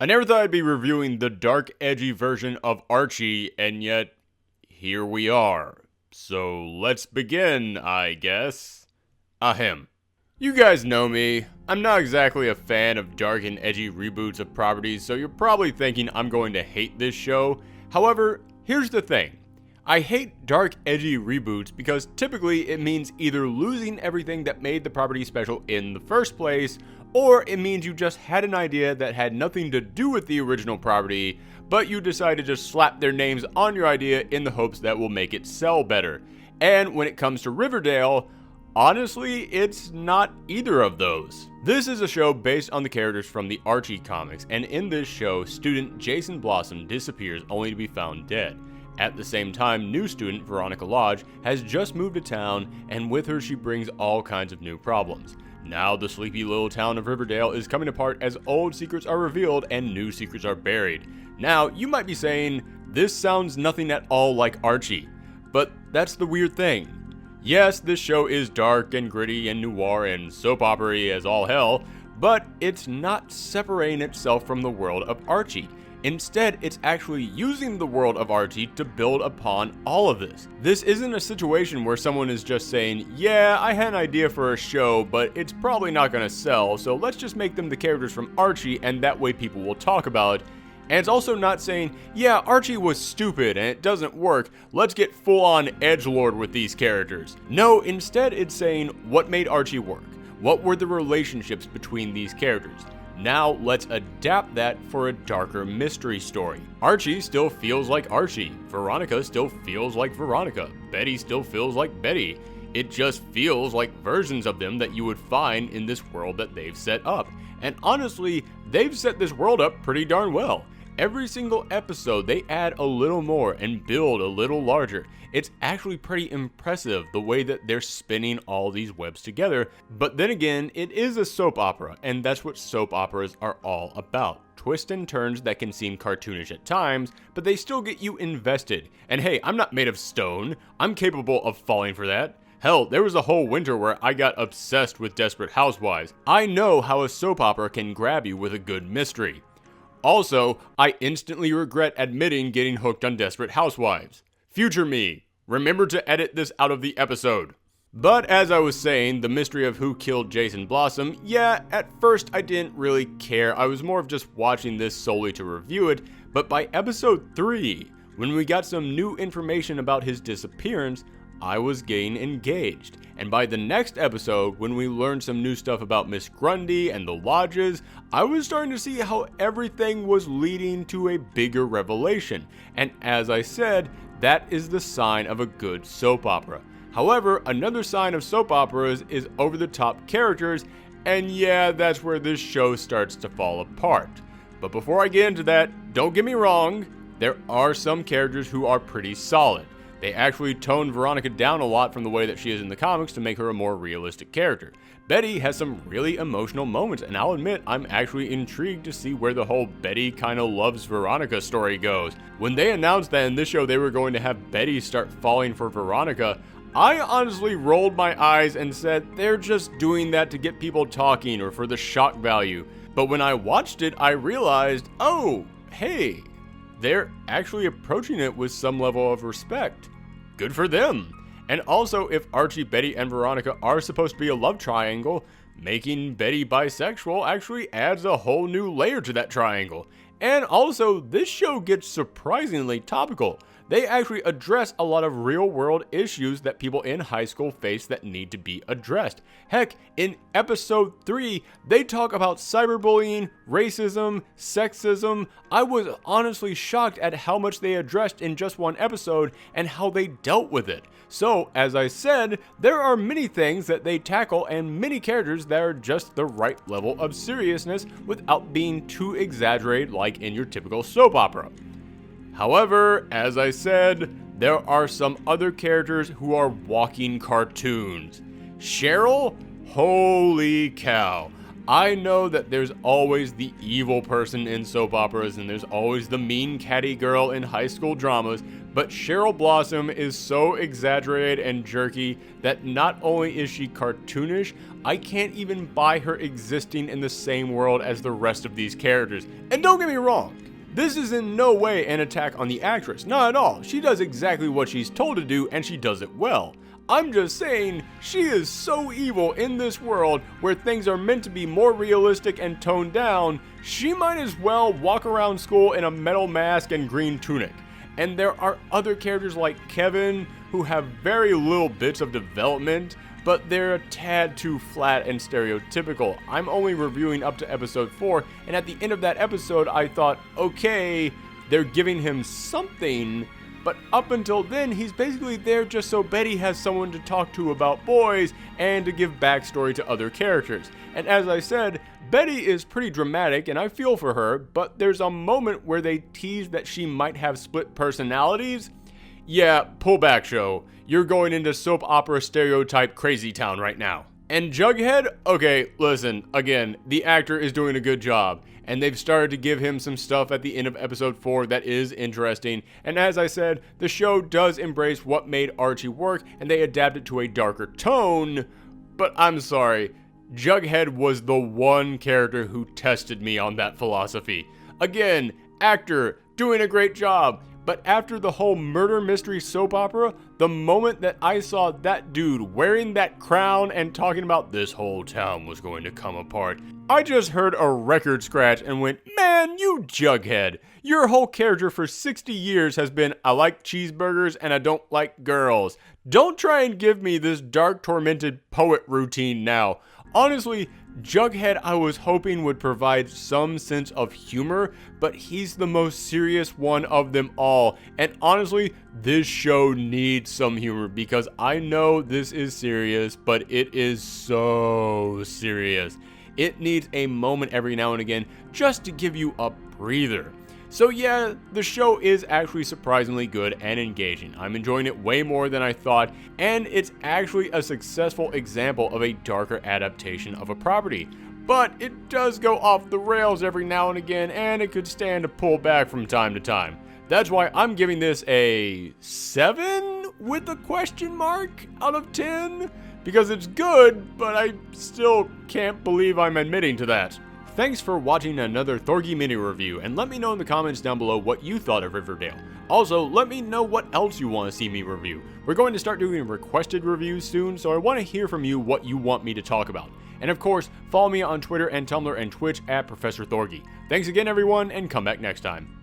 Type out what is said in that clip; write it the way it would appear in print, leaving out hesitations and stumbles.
I never thought I'd be reviewing the dark, edgy version of Archie, and yet, here we are. So let's begin, I guess. Ahem. You guys know me. I'm not exactly a fan of dark and edgy reboots of properties, so you're probably thinking I'm going to hate this show. However, here's the thing. I hate dark, edgy reboots because typically it means either losing everything that made the property special in the first place, or it means you just had an idea that had nothing to do with the original property, but you decide to just slap their names on your idea in the hopes that will make it sell better. And when it comes to Riverdale, honestly, it's not either of those. This is a show based on the characters from the Archie comics, and in this show, student Jason Blossom disappears only to be found dead. At the same time, new student Veronica Lodge has just moved to town, and with her she brings all kinds of new problems. Now the sleepy little town of Riverdale is coming apart as old secrets are revealed and new secrets are buried. Now, you might be saying, this sounds nothing at all like Archie. But that's the weird thing. Yes, this show is dark and gritty and noir and soap opera-y as all hell, but it's not separating itself from the world of Archie. Instead, it's actually using the world of Archie to build upon all of this. This isn't a situation where someone is just saying, yeah, I had an idea for a show, but it's probably not going to sell, so let's just make them the characters from Archie and that way people will talk about it. And it's also not saying, yeah, Archie was stupid and it doesn't work, let's get full-on edgelord with these characters. No, instead it's saying, what made Archie work? What were the relationships between these characters? Now let's adapt that for a darker mystery story. Archie still feels like Archie. Veronica still feels like Veronica. Betty still feels like Betty. It just feels like versions of them that you would find in this world that they've set up. And honestly, they've set this world up pretty darn well. Every single episode, they add a little more and build a little larger. It's actually pretty impressive the way that they're spinning all these webs together. But then again, it is a soap opera, and that's what soap operas are all about. Twists and turns that can seem cartoonish at times, but they still get you invested. And hey, I'm not made of stone. I'm capable of falling for that. Hell, there was a whole winter where I got obsessed with Desperate Housewives. I know how a soap opera can grab you with a good mystery. Also, I instantly regret admitting getting hooked on Desperate Housewives. Future me, remember to edit this out of the episode. But as I was saying, the mystery of who killed Jason Blossom, yeah, at first I didn't really care. I was more of just watching this solely to review it, but by episode 3, when we got some new information about his disappearance, I was getting engaged. And by the next episode, when we learned some new stuff about Miss Grundy and the lodges, I was starting to see how everything was leading to a bigger revelation. And as I said, that is the sign of a good soap opera. However, another sign of soap operas is over-the-top characters, and yeah, that's where this show starts to fall apart. But before I get into that, don't get me wrong, there are some characters who are pretty solid. They actually toned Veronica down a lot from the way that she is in the comics to make her a more realistic character. Betty has some really emotional moments, and I'll admit I'm actually intrigued to see where the whole Betty kinda loves Veronica story goes. When they announced that in this show they were going to have Betty start falling for Veronica, I honestly rolled my eyes and said they're just doing that to get people talking or for the shock value. But when I watched it, I realized, oh, hey, they're actually approaching it with some level of respect. Good for them. And also, if Archie, Betty, and Veronica are supposed to be a love triangle, making Betty bisexual actually adds a whole new layer to that triangle. And also, this show gets surprisingly topical. They actually address a lot of real-world issues that people in high school face that need to be addressed. Heck, in episode 3, they talk about cyberbullying, racism, sexism. I was honestly shocked at how much they addressed in just one episode and how they dealt with it. So, as I said, there are many things that they tackle and many characters that are just the right level of seriousness without being too exaggerated like in your typical soap opera. However, as I said, there are some other characters who are walking cartoons. Cheryl? Holy cow. I know that there's always the evil person in soap operas and there's always the mean catty girl in high school dramas, but Cheryl Blossom is so exaggerated and jerky that not only is she cartoonish, I can't even buy her existing in the same world as the rest of these characters. And don't get me wrong, this is in no way an attack on the actress, not at all. She does exactly what she's told to do and she does it well. I'm just saying, she is so evil in this world where things are meant to be more realistic and toned down, she might as well walk around school in a metal mask and green tunic. And there are other characters like Kevin who have very little bits of development, but they're a tad too flat and stereotypical. I'm only reviewing up to episode 4, and at the end of that episode I thought, okay, they're giving him something, but up until then, he's basically there just so Betty has someone to talk to about boys and to give backstory to other characters. And as I said, Betty is pretty dramatic and I feel for her, but there's a moment where they tease that she might have split personalities. Yeah, pull back, show. You're going into soap opera stereotype crazy town right now. And Jughead? Okay, listen, again, the actor is doing a good job. And they've started to give him some stuff at the end of episode 4 that is interesting. And as I said, the show does embrace what made Archie work, and they adapt it to a darker tone. But I'm sorry, Jughead was the one character who tested me on that philosophy. Again, actor, doing a great job. But after the whole murder mystery soap opera, the moment that I saw that dude wearing that crown and talking about this whole town was going to come apart, I just heard a record scratch and went, man, you Jughead. Your whole character for 60 years has been, I like cheeseburgers and I don't like girls. Don't try and give me this dark, tormented poet routine now. Honestly, Jughead I was hoping would provide some sense of humor, but he's the most serious one of them all. And honestly, this show needs some humor because I know this is serious, but it is so serious. It needs a moment every now and again just to give you a breather. So yeah, the show is actually surprisingly good and engaging. I'm enjoying it way more than I thought, and it's actually a successful example of a darker adaptation of a property. But it does go off the rails every now and again, and it could stand to pull back from time to time. That's why I'm giving this a 7 with a question mark out of 10, because it's good, but I still can't believe I'm admitting to that. Thanks for watching another Thorgi mini review, and let me know in the comments down below what you thought of Riverdale. Also, let me know what else you want to see me review. We're going to start doing requested reviews soon, so I want to hear from you what you want me to talk about. And of course, follow me on Twitter and Tumblr and Twitch at Professor Thorgi. Thanks again everyone, and come back next time.